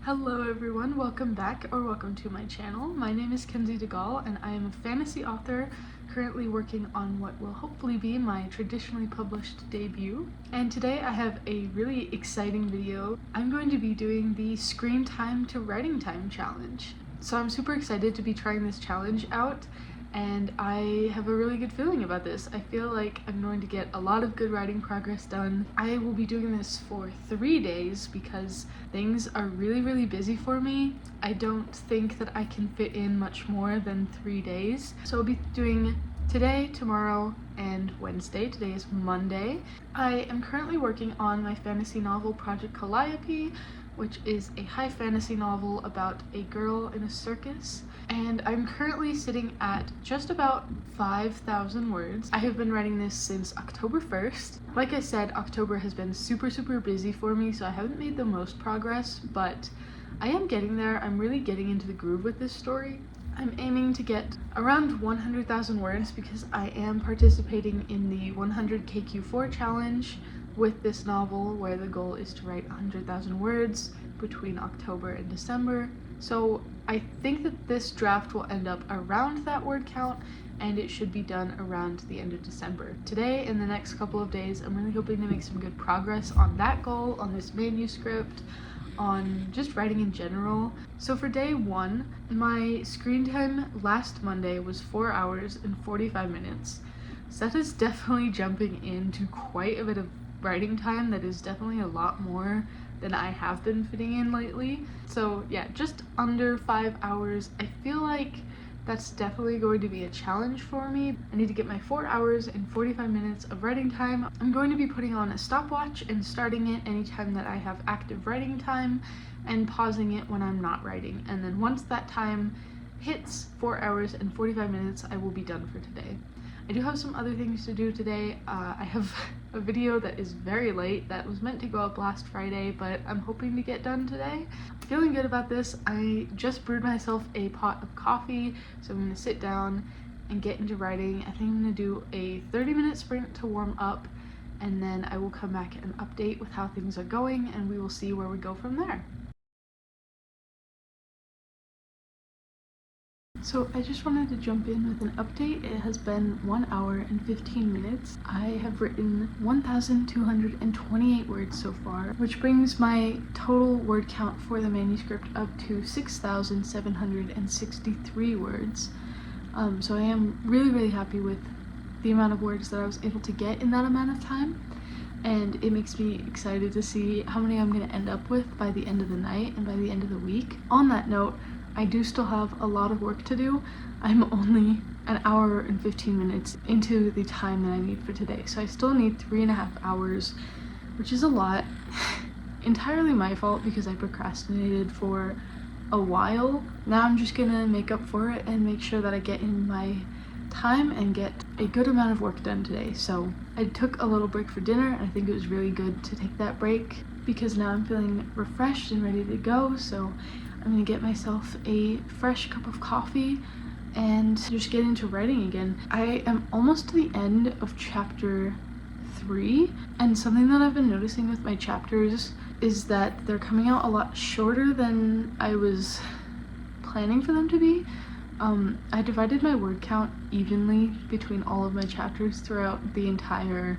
Hello everyone, welcome back or welcome to my channel. My name is Kenzie DeGaulle and I am a fantasy author currently working on what will hopefully be my traditionally published debut. And today I have a really exciting video. I'm going to be doing the screen time to writing time challenge. So I'm super excited to be trying this challenge out, and I have a really good feeling about this. I feel like I'm going to get a lot of good writing progress done. I will be doing this for 3 days because things are really busy for me. I don't think that I can fit in much more than 3 days. So I'll be doing today, tomorrow, and Wednesday. Today is Monday. I am currently working on my fantasy novel Project Calliope, which is a high fantasy novel about a girl in a circus, and I'm currently sitting at just about 5,000 words. I have been writing this since October 1st. Like I said, October has been super busy for me, so I haven't made the most progress, but I am getting there. I'm really getting into the groove with this story. I'm aiming to get around 100,000 words because I am participating in the 100 KQ4 challenge with this novel, where the goal is to write 100,000 words between October and December. So I think that this draft will end up around that word count, and it should be done around the end of December. Today, in the next couple of days, I'm really hoping to make some good progress on that goal, on this manuscript, on just writing in general. So for day 1, my screen time last Monday was 4 hours and 45 minutes. So that is definitely jumping into quite a bit of writing time. That is definitely a lot more than I have been fitting in lately. So yeah, just under 5 hours. I feel like that's definitely going to be a challenge for me. I need to get my 4 hours and 45 minutes of writing time. I'm going to be putting on a stopwatch and starting it anytime that I have active writing time, and pausing it when I'm not writing. And then once that time hits 4 hours and 45 minutes, I will be done for today. I do have some other things to do today. I have a video that is very late that was meant to go up last Friday, but I'm hoping to get done today. Feeling good about this. I just brewed myself a pot of coffee, so I'm going to sit down and get into writing. I think I'm going to do a 30-minute sprint to warm up, and then I will come back and update with how things are going, and we will see where we go from there. So I just wanted to jump in with an update. It has been 1 hour and 15 minutes. I have written 1,228 words so far, which brings my total word count for the manuscript up to 6,763 words. So I am really happy with the amount of words that I was able to get in that amount of time, and it makes me excited to see how many I'm going to end up with by the end of the night and by the end of the week. On that note, I do still have a lot of work to do. I'm only an hour and 15 minutes into the time that I need for today, so I still need 3.5 hours, which is a lot. Entirely my fault because I procrastinated for a while. Now I'm just gonna make up for it and make sure that I get in my time and get a good amount of work done today. So I took a little break for dinner, and I think it was really good to take that break because now I'm feeling refreshed and ready to go. So I'm gonna get myself a fresh cup of coffee and just get into writing again. I am almost to the end of chapter 3, and something that I've been noticing with my chapters is that they're coming out a lot shorter than I was planning for them to be. I divided my word count evenly between all of my chapters throughout the entire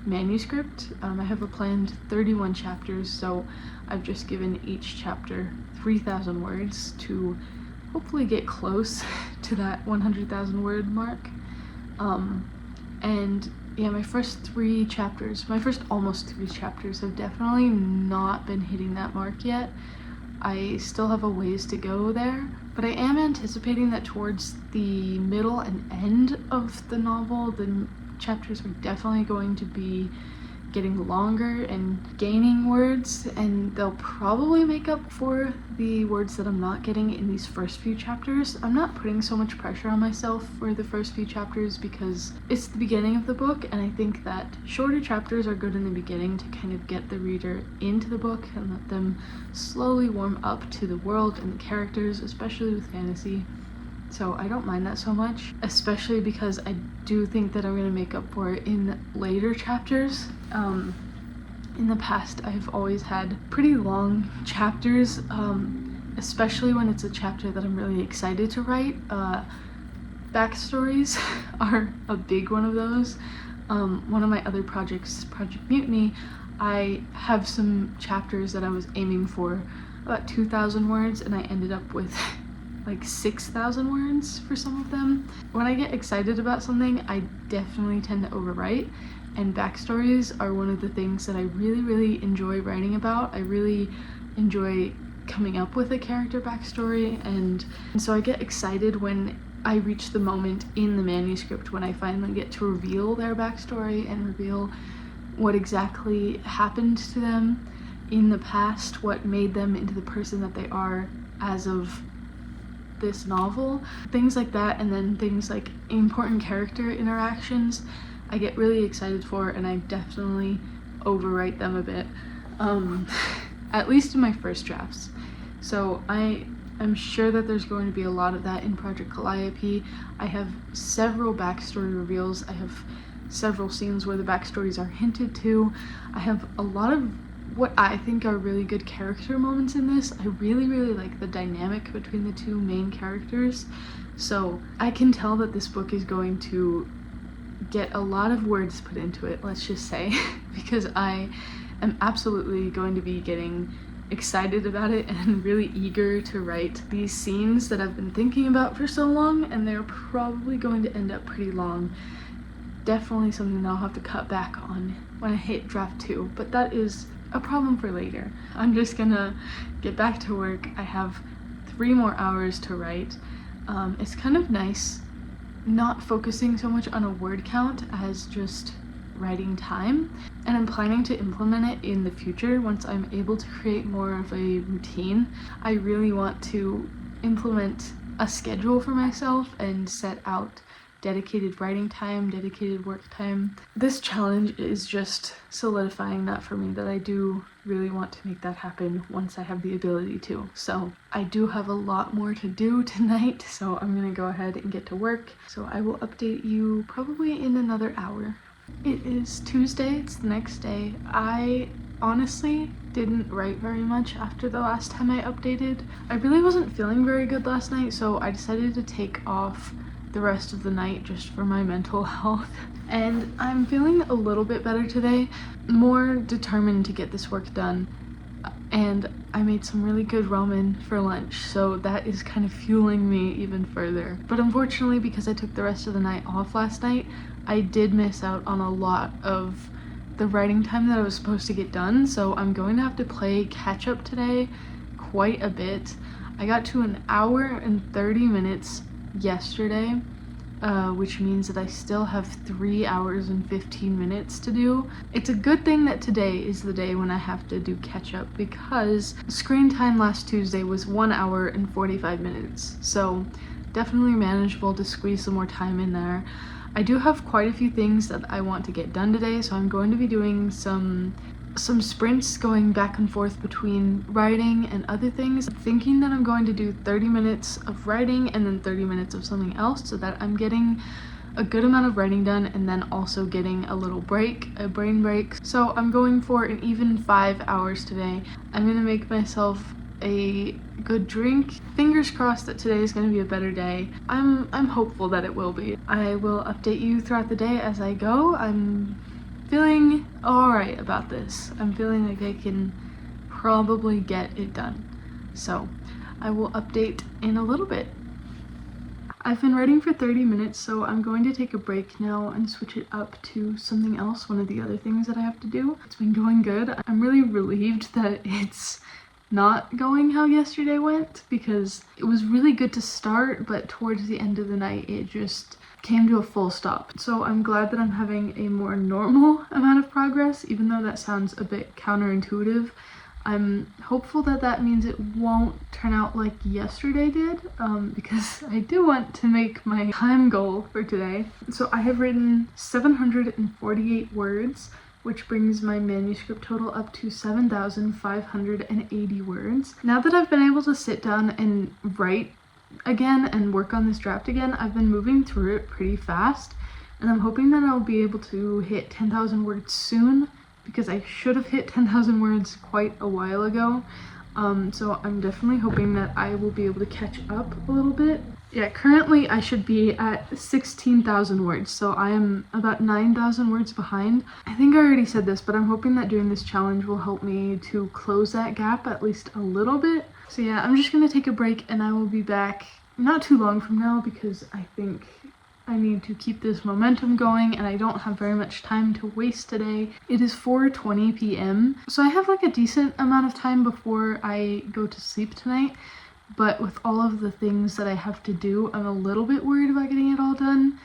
manuscript. I have a planned 31 chapters, so I've just given each chapter 3,000 words to hopefully get close to that 100,000 word mark. And yeah, my first almost 3 chapters have definitely not been hitting that mark yet. I still have a ways to go there, but I am anticipating that towards the middle and end of the novel, the chapters are definitely going to be getting longer and gaining words, and they'll probably make up for the words that I'm not getting in these first few chapters. I'm not putting so much pressure on myself for the first few chapters because it's the beginning of the book, and I think that shorter chapters are good in the beginning to kind of get the reader into the book and let them slowly warm up to the world and the characters, especially with fantasy. So I don't mind that so much, especially because I do think that I'm going to make up for it in later chapters. In the past, I've always had pretty long chapters, especially when it's a chapter that I'm really excited to write. Backstories are a big one of those. One of my other projects, Project Mutiny, I have some chapters that I was aiming for about 2,000 words, and I ended up with like 6,000 words for some of them. When I get excited about something, I definitely tend to overwrite, and backstories are one of the things that I really enjoy writing about. I really enjoy coming up with a character backstory, and so I get excited when I reach the moment in the manuscript when I finally get to reveal their backstory and reveal what exactly happened to them in the past, what made them into the person that they are as of this novel, things like that. And then things like important character interactions I get really excited for, and I definitely overwrite them a bit, at least in my first drafts. So I'm sure that there's going to be a lot of that in Project Calliope. I have several backstory reveals. I have several scenes where the backstories are hinted to. I have a lot of what I think are really good character moments in this. I really like the dynamic between the two main characters. So I can tell that this book is going to get a lot of words put into it, let's just say, because I am absolutely going to be getting excited about it and really eager to write these scenes that I've been thinking about for so long, and they're probably going to end up pretty long. Definitely something that I'll have to cut back on when I hit draft 2, but that is a problem for later. I'm just gonna get back to work. I have 3 more hours to write. It's kind of nice not focusing so much on a word count as just writing time, and I'm planning to implement it in the future once I'm able to create more of a routine. I really want to implement a schedule for myself and set out dedicated writing time, dedicated work time. This challenge is just solidifying that for me, that I do really want to make that happen once I have the ability to. So I do have a lot more to do tonight, so I'm gonna go ahead and get to work. So I will update you probably in another hour. It is Tuesday, it's the next day. I honestly didn't write very much after the last time I updated. I really wasn't feeling very good last night, so I decided to take off the rest of the night just for my mental health. And I'm feeling a little bit better today, more determined to get this work done. And I made some really good ramen for lunch, so that is kind of fueling me even further. But unfortunately, because I took the rest of the night off last night, I did miss out on a lot of the writing time that I was supposed to get done, so I'm going to have to play catch up today quite a bit. I got to 1 hour and 30 minutes yesterday, which means that I still have 3 hours and 15 minutes to do. It's a good thing that today is the day when I have to do catch up, because screen time last Tuesday was 1 hour and 45 minutes, so definitely manageable to squeeze some more time in there. I do have quite a few things that I want to get done today, so I'm going to be doing some sprints going back and forth between writing and other things. I'm thinking that I'm going to do 30 minutes of writing and then 30 minutes of something else, so that I'm getting a good amount of writing done and then also getting a little break, a brain break. So I'm going for an even 5 hours today. I'm gonna make myself a good drink. Fingers crossed that today is going to be a better day. I'm hopeful that it will be. I will update you throughout the day as I go. I'm feeling alright about this. I'm feeling like I can probably get it done. So I will update in a little bit. I've been writing for 30 minutes, so I'm going to take a break now and switch it up to something else, one of the other things that I have to do. It's been going good. I'm really relieved that it's not going how yesterday went, because it was really good to start, but towards the end of the night it just came to a full stop. So I'm glad that I'm having a more normal amount of progress, even though that sounds a bit counterintuitive. I'm hopeful that that means it won't turn out like yesterday did, because I do want to make my time goal for today. So I have written 748 words, which brings my manuscript total up to 7,580 words. Now that I've been able to sit down and write again and work on this draft again, I've been moving through it pretty fast, and I'm hoping that I'll be able to hit 10,000 words soon because I should have hit 10,000 words quite a while ago. So I'm definitely hoping that I will be able to catch up a little bit. Yeah, currently I should be at 16,000 words, so I am about 9,000 words behind. I think I already said this, but I'm hoping that doing this challenge will help me to close that gap at least a little bit. So yeah, I'm just gonna take a break and I will be back not too long from now, because I think I need to keep this momentum going and I don't have very much time to waste today. It is 4:20 p.m. so I have like a decent amount of time before I go to sleep tonight, but with all of the things that I have to do, I'm a little bit worried about getting it all done.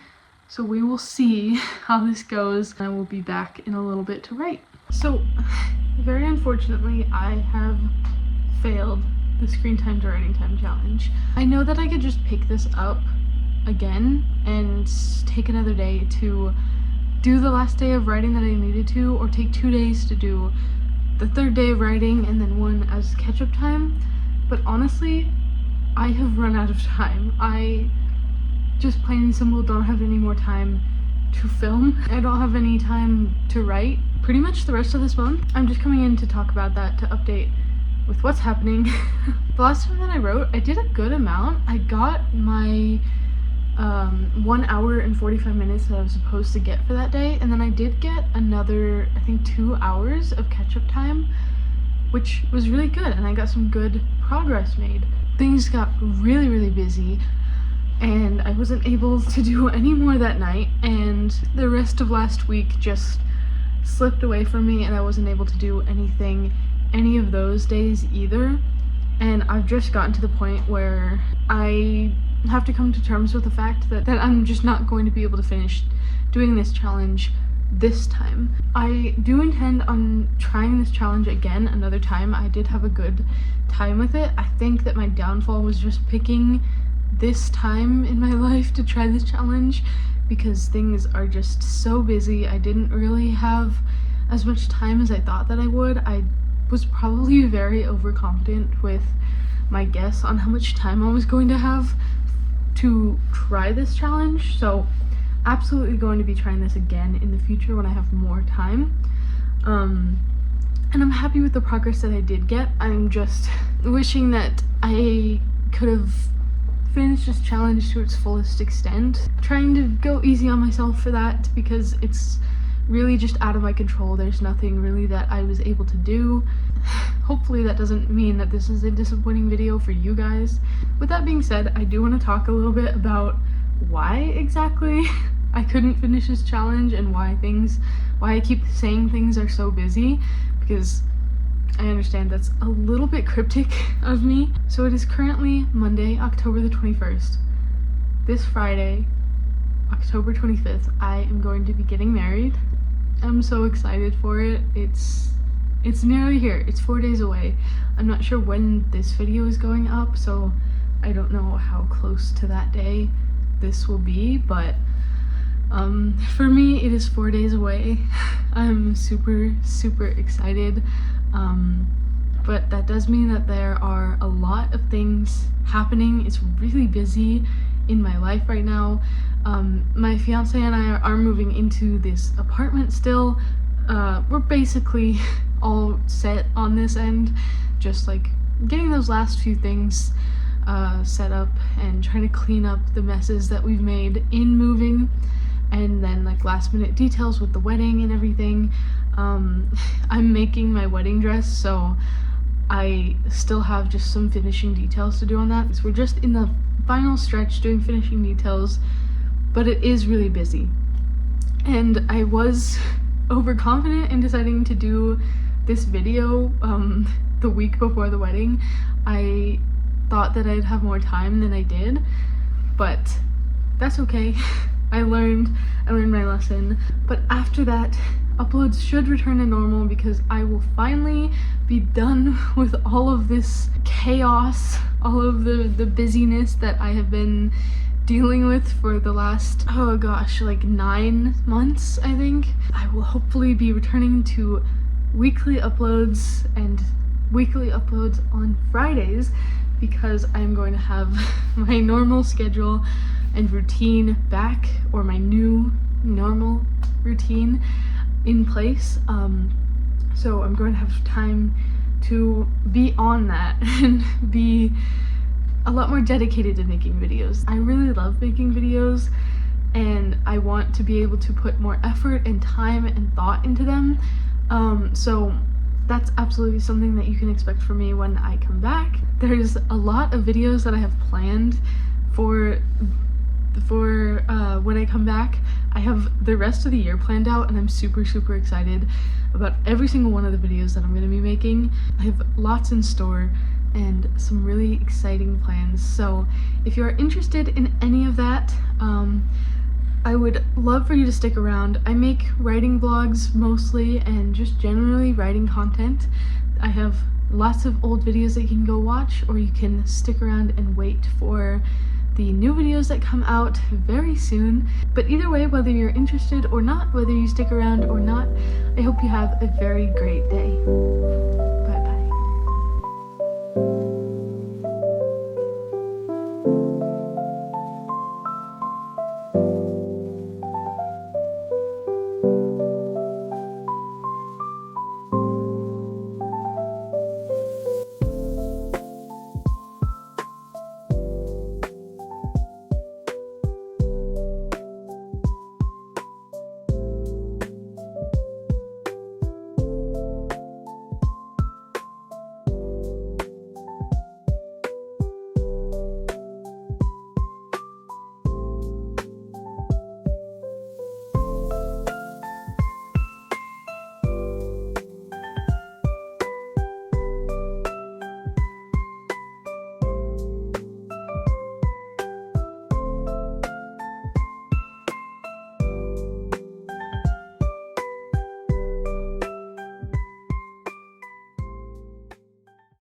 So we will see how this goes. I will be back in a little bit to write. So very unfortunately, I have failed the screen time to writing time challenge. I know that I could just pick this up again and take another day to do the last day of writing that I needed to, or take 2 days to do the third day of writing and then one as catch-up time. But honestly, I have run out of time. I just plain and simple don't have any more time to film. I don't have any time to write pretty much the rest of this month. I'm just coming in to talk about that, to update with what's happening. The last time that I wrote, I did a good amount. I got my 1 hour and 45 minutes that I was supposed to get for that day, and then I did get another, I think, 2 hours of catch-up time, which was really good, and I got some good progress made. Things got really busy and I wasn't able to do any more that night, and the rest of last week just slipped away from me and I wasn't able to do anything any of those days either. And I've just gotten to the point where I have to come to terms with the fact that I'm just not going to be able to finish doing this challenge this time. I do intend on trying this challenge again another time. I did have a good time with it. I think that my downfall was just picking this time in my life to try this challenge, because things are just so busy. I didn't really have as much time as I thought that I would. I was probably very overconfident with my guess on how much time I was going to have to try this challenge, so absolutely going to be trying this again in the future when I have more time. And I'm happy with the progress that I did get. I'm just wishing that I could have finished this challenge to its fullest extent. Trying to go easy on myself for that, because it's really just out of my control. There's nothing really that I was able to do. Hopefully that doesn't mean that this is a disappointing video for you guys. With that being said, I do want to talk a little bit about why exactly I couldn't finish this challenge and why I keep saying things are so busy, because I understand that's a little bit cryptic of me. So it is currently Monday, October the 21st. This Friday, October 25th, I am going to be getting married. I'm so excited for it. It's nearly here. It's 4 days away. I'm not sure when this video is going up, so I don't know how close to that day this will be, but for me it is 4 days away. I'm super excited, but that does mean that there are a lot of things happening. It's really busy in my life right now. My fiance and I are moving into this apartment still. We're basically all set on this end, just like getting those last few things set up and trying to clean up the messes that we've made in moving, and then like last minute details with the wedding and everything. I'm making my wedding dress, so I still have just some finishing details to do on that. So we're just in the final stretch doing finishing details, but it is really busy. And I was overconfident in deciding to do this video the week before the wedding. I thought that I'd have more time than I did, but that's okay. I learned my lesson. But after that, uploads should return to normal, because I will finally be done with all of this chaos, all of the busyness that I have been dealing with for the last, oh gosh, like 9 months, I think. I will hopefully be returning to weekly uploads, and weekly uploads on Fridays, because I'm going to have my normal schedule and routine back, or my new normal routine in place. So I'm going to have time to be on that and be a lot more dedicated to making videos. I really love making videos, and I want to be able to put more effort and time and thought into them. So that's absolutely something that you can expect from me when I come back. There's a lot of videos that I have planned for when I come back. I have the rest of the year planned out, and I'm super excited about every single one of the videos that I'm going to be making. I have lots in store and some really exciting plans. So if you are interested in any of that, I would love for you to stick around. I make writing vlogs mostly, and just generally writing content. I have lots of old videos that you can go watch, or you can stick around and wait for the new videos that come out very soon. But either way, whether you're interested or not, whether you stick around or not, I hope you have a very great day. Bye.